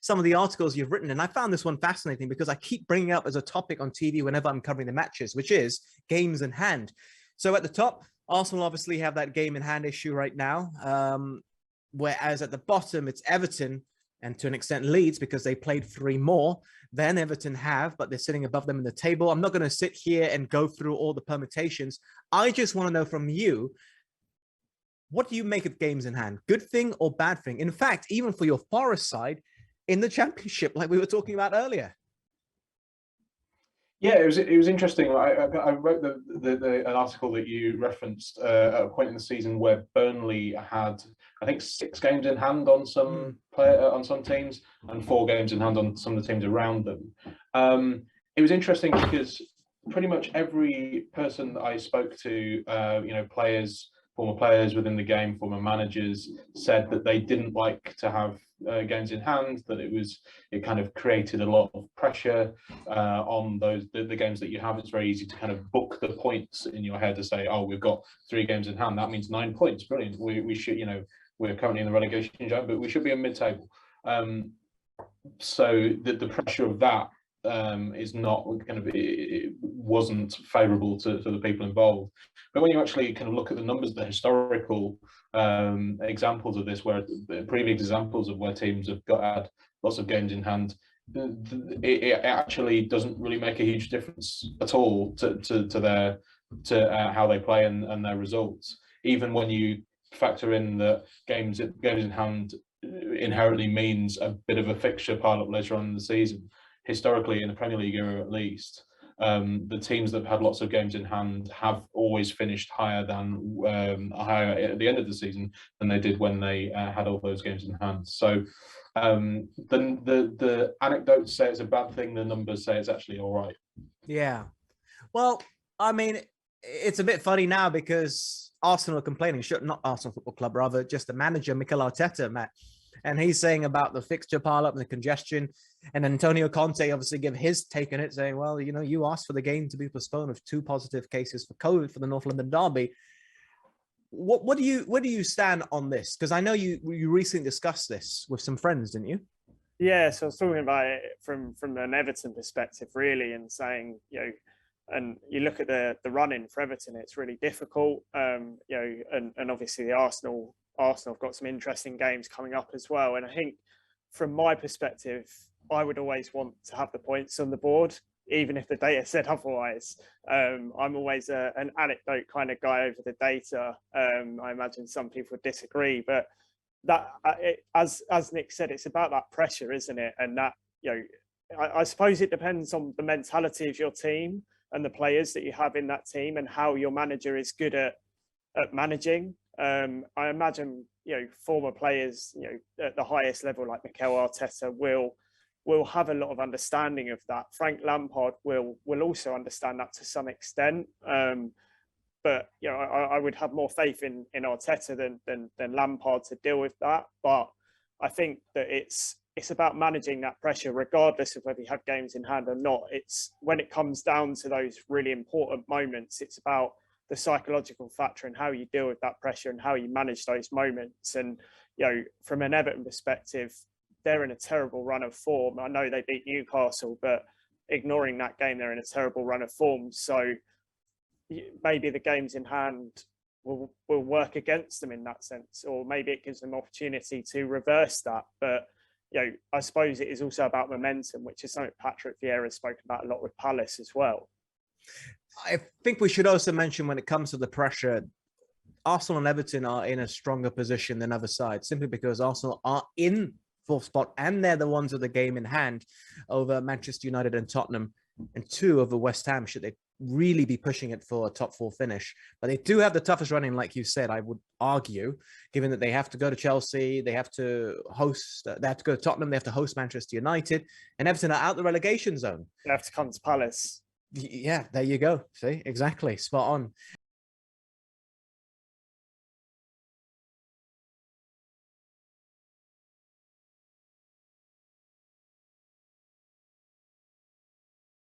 some of the articles you've written. And I found this one fascinating because I keep bringing it up as a topic on TV whenever I'm covering the matches, which is games in hand. So at the top, Arsenal obviously have that game in hand issue right now. Whereas at the bottom, it's Everton and to an extent Leeds because they played 3 more than Everton have, but they're sitting above them in the table. I'm not going to sit here and go through all the permutations. I just want to know from you, what do you make of games in hand? Good thing or bad thing? In fact, even for your Forest side in the Championship, like we were talking about earlier. Yeah, it was interesting. I wrote an article that you referenced at a point in the season where Burnley had, I think, 6 games in hand on some on some teams and 4 games in hand on some of the teams around them. It was interesting because pretty much every person that I spoke to, players, former players within the game, former managers, said that they didn't like to have games in hand, that it kind of created a lot of pressure on the games that you have. It's very easy to kind of book the points in your head to say, oh, we've got 3 games in hand, that means 9 points, brilliant. We should, we're currently in the relegation zone, but we should be in mid-table. So the pressure of that is not going to be, it wasn't favourable to the people involved. But when you actually kind of look at the numbers, the historical examples of this, where previous examples of where teams have had lots of games in hand, it actually doesn't really make a huge difference at all to how they play and their results. Even when you factor in that games in hand inherently means a bit of a fixture pile up later on in the season. Historically, in the Premier League era at least, the teams that have had lots of games in hand have always finished higher at the end of the season than they did when they had all those games in hand. So the anecdotes say it's a bad thing, the numbers say it's actually all right. Yeah. Well, I mean, it's a bit funny now because Arsenal are complaining, not Arsenal Football Club, rather just the manager, Mikel Arteta, Matt. And he's saying about the fixture pile up and the congestion. And Antonio Conte obviously give his take on it, saying, well, you asked for the game to be postponed with 2 positive cases for COVID for the North London derby. Where do you stand on this? Because I know you recently discussed this with some friends, didn't you? Yeah, so I was talking about it from an Everton perspective, really, and saying, and you look at the run-in for Everton, it's really difficult, and obviously the Arsenal have got some interesting games coming up as well. And I think from my perspective, I would always want to have the points on the board, even if the data said otherwise. I'm always an anecdote kind of guy over the data. I imagine some people would disagree, but as Nick said, it's about that pressure, isn't it? And that, I suppose it depends on the mentality of your team and the players that you have in that team and how your manager is good at managing. I imagine, former players, at the highest level, like Mikel Arteta, will have a lot of understanding of that. Frank Lampard will also understand that to some extent. But I would have more faith in Arteta than Lampard to deal with that. But I think that it's about managing that pressure, regardless of whether you have games in hand or not. It's when it comes down to those really important moments, it's about the psychological factor and how you deal with that pressure and how you manage those moments. And, from an Everton perspective, they're in a terrible run of form. I know they beat Newcastle, but ignoring that game, they're in a terrible run of form. So maybe the games in hand will work against them in that sense, or maybe it gives them opportunity to reverse that. But, I suppose it is also about momentum, which is something Patrick Vieira has spoken about a lot with Palace as well. I think we should also mention when it comes to the pressure, Arsenal and Everton are in a stronger position than other sides, simply because Arsenal are in 4th spot and they're the ones with the game in hand over Manchester United and Tottenham, and 2 over West Ham, should they really be pushing it for a top 4 finish. But they do have the toughest running, like you said, I would argue, given that they have to go to Chelsea, they have to go to Tottenham, they have to host Manchester United, and Everton are out the relegation zone. They have to come to Palace. Yeah, there you go. See, exactly. Spot on.